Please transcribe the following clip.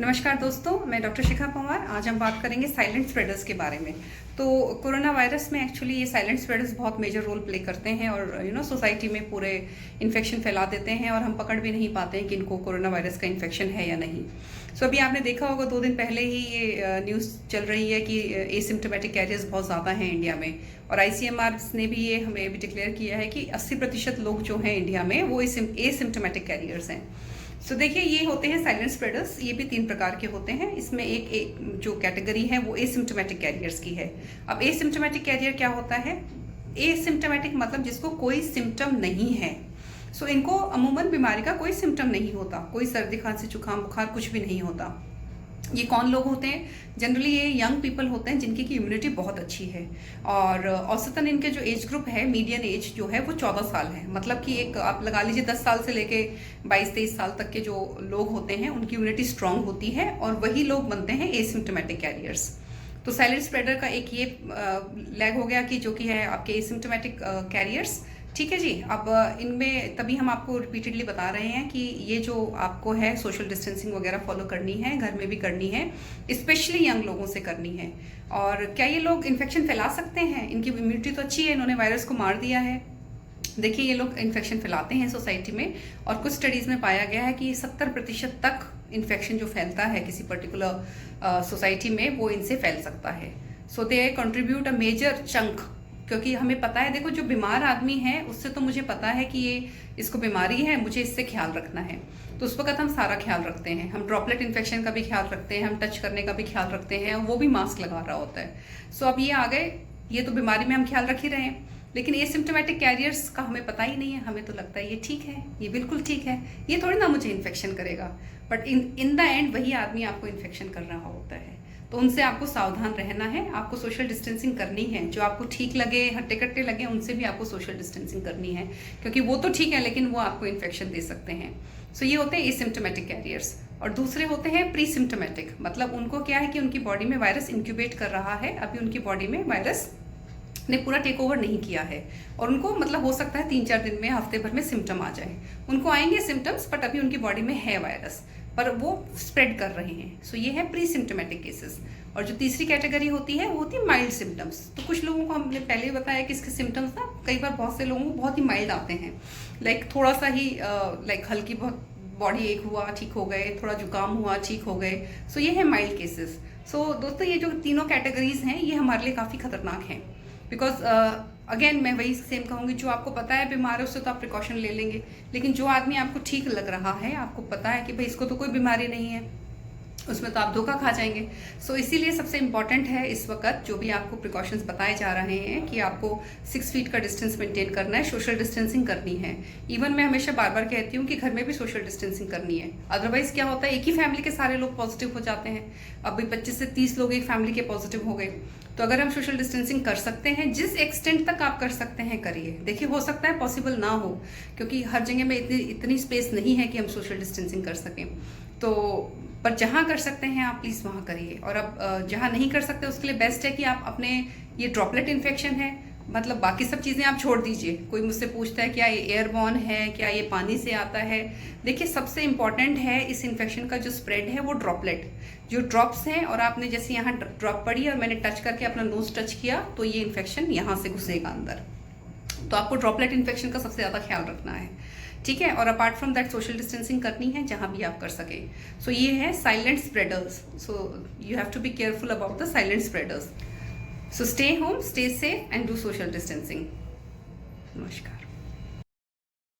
नमस्कार दोस्तों, मैं डॉक्टर शिखा पंवार। आज हम बात करेंगे साइलेंट स्प्रेडर्स के बारे में। तो कोरोना वायरस में एक्चुअली ये साइलेंट स्प्रेडर्स बहुत मेजर रोल प्ले करते हैं और सोसाइटी में पूरे इन्फेक्शन फैला देते हैं और हम पकड़ भी नहीं पाते हैं कि इनको कोरोना वायरस का इन्फेक्शन है या नहीं। सो अभी आपने देखा होगा 2 दिन पहले ही ये न्यूज़ चल रही है कि एसिम्प्टोमेटिक कैरियर्स बहुत ज़्यादा हैं इंडिया में, और ICMR ने भी ये हमें भी डिक्लेयर किया है कि 80% लोग जो हैं इंडिया में वो एसिम्प्टोमेटिक कैरियर्स हैं। सो देखिए, ये होते हैं साइलेंट स्प्रेडर्स। ये भी 3 प्रकार के होते हैं। इसमें एक जो कैटेगरी है वो एसिम्प्टोमेटिक कैरियर्स की है। अब एसिम्प्टोमेटिक कैरियर क्या होता है? एसिम्प्टोमेटिक मतलब जिसको कोई सिम्टम नहीं है। सो इनको अमूमन बीमारी का कोई सिम्टम नहीं होता, कोई सर्दी खांसी जुकाम बुखार कुछ भी नहीं होता। ये कौन लोग होते हैं? जनरली ये यंग पीपल होते हैं जिनकी की इम्यूनिटी बहुत अच्छी है, और औसतन इनके जो एज ग्रुप है, मीडियन एज जो है वो 14 साल है। मतलब कि एक आप लगा लीजिए 10 साल से लेके 22-23 साल तक के जो लोग होते हैं उनकी इम्यूनिटी स्ट्रांग होती है, और वही लोग बनते हैं एसिम्प्टोमेटिक कैरियर्स। तो साइलेंट स्प्रेडर का एक ये लैग हो गया कि जो कि है आपके एसिम्प्टोमेटिक कैरियर्स। ठीक है जी। अब इनमें तभी हम आपको रिपीटेडली बता रहे हैं कि ये जो आपको है सोशल डिस्टेंसिंग वगैरह फॉलो करनी है, घर में भी करनी है, स्पेशली यंग लोगों से करनी है। और क्या ये लोग इन्फेक्शन फैला सकते हैं? इनकी इम्यूनिटी तो अच्छी है, इन्होंने वायरस को मार दिया है। देखिए, ये लोग इन्फेक्शन फैलाते हैं सोसाइटी में, और कुछ स्टडीज़ में पाया गया है कि 70% तक इन्फेक्शन जो फैलता है किसी पर्टिकुलर सोसाइटी में वो इनसे फैल सकता है। So they contribute a major chunk, क्योंकि हमें पता है, देखो जो बीमार आदमी है उससे तो मुझे पता है कि ये इसको बीमारी है, मुझे इससे ख्याल रखना है, तो उस वक्त हम सारा ख्याल रखते हैं। हम ड्रॉपलेट इन्फेक्शन का भी ख्याल रखते हैं, हम टच करने का भी ख्याल रखते हैं, वो भी मास्क लगा रहा होता है। सो अब ये आ गए, ये तो बीमारी में हम ख्याल रख ही रहे हैं, लेकिन एसिम्प्टोमेटिक कैरियर्स का हमें पता ही नहीं है। हमें तो लगता है ये ठीक है, ये बिल्कुल ठीक है, ये थोड़ी ना मुझे इन्फेक्शन करेगा, बट इन द एंड वही आदमी आपको इन्फेक्शन कर रहा होता है। तो उनसे आपको सावधान रहना है, आपको सोशल डिस्टेंसिंग करनी है। जो आपको ठीक लगे, हट्टे कट्टे लगे, उनसे भी आपको सोशल डिस्टेंसिंग करनी है, क्योंकि वो तो ठीक है लेकिन वो आपको इन्फेक्शन दे सकते हैं। सो ये होते हैं एसिम्प्टोमेटिक कैरियर्स। और दूसरे होते हैं प्री सिम्प्टोमेटिक, मतलब उनको क्या है कि उनकी बॉडी में वायरस इंक्यूबेट कर रहा है, अभी उनकी बॉडी में वायरस ने पूरा टेक ओवर नहीं किया है, और उनको मतलब हो सकता है 3-4 दिन में, हफ्ते भर में सिम्टम आ जाए। उनको आएंगे सिम्टम्स, बट अभी उनकी बॉडी में है वायरस, पर वो स्प्रेड कर रहे हैं। सो ये है प्री सिम्टोमेटिक केसेस। और जो तीसरी कैटेगरी होती है वो होती है माइल्ड सिम्टम्स। तो कुछ लोगों को हमने पहले ही बताया कि इसके सिम्टम्स ना कई बार बहुत से लोगों को बहुत ही माइल्ड आते हैं, लाइक थोड़ा सा ही हल्की बहुत बॉडी एक हुआ ठीक हो गए, थोड़ा जुकाम हुआ ठीक हो गए। सो ये है माइल्ड केसेस। सो दोस्तों, ये जो तीनों कैटेगरीज हैं ये हमारे लिए काफ़ी खतरनाक हैं, बिकॉज अगेन मैं वही सेम कहूँगी, जो आपको पता है बीमार है उससे तो आप प्रिकॉशन ले लेंगे, लेकिन जो आदमी आपको ठीक लग रहा है, आपको पता है कि भाई इसको तो कोई बीमारी नहीं है, उसमें तो आप धोखा खा जाएंगे। सो इसीलिए सबसे इम्पॉर्टेंट है इस वक्त जो भी आपको प्रिकॉशंस बताए जा रहे हैं कि आपको 6 फीट का डिस्टेंस मेंटेन करना है, सोशल डिस्टेंसिंग करनी है। इवन मैं हमेशा बार बार कहती हूँ कि घर में भी सोशल डिस्टेंसिंग करनी है, अदरवाइज क्या होता है, एक ही फैमिली के सारे लोग पॉजिटिव हो जाते हैं। अभी 25 से 30 लोग एक फैमिली के पॉजिटिव हो गए। तो अगर हम सोशल डिस्टेंसिंग कर सकते हैं, जिस एक्सटेंट तक आप कर सकते हैं करिए। देखिए, हो सकता है पॉसिबल ना हो, क्योंकि हर जगह में इतनी स्पेस नहीं है कि हम सोशल डिस्टेंसिंग कर सकें, तो पर जहाँ कर सकते हैं आप प्लीज़ वहाँ करिए। और अब जहाँ नहीं कर सकते उसके लिए बेस्ट है कि आप अपने, ये ड्रॉपलेट इन्फेक्शन है, मतलब बाकी सब चीज़ें आप छोड़ दीजिए। कोई मुझसे पूछता है क्या ये एयरबॉर्न है, क्या ये पानी से आता है? देखिए, सबसे इम्पॉर्टेंट है इस इन्फेक्शन का जो स्प्रेड है वो ड्रॉपलेट, जो ड्रॉप्स हैं, और आपने जैसे यहाँ ड्रॉप पड़ी और मैंने टच करके अपना नोज टच किया तो ये इन्फेक्शन यहाँ से घुसेगा अंदर। तो आपको ड्रॉपलेट इन्फेक्शन का सबसे ज़्यादा ख्याल रखना है, ठीक है। और apart from that social distancing करनी है जहाँ भी आप कर सके। सो ये है silent spreaders. So you have to be careful about the silent spreaders. So stay home, stay safe and do social distancing. नमस्कार।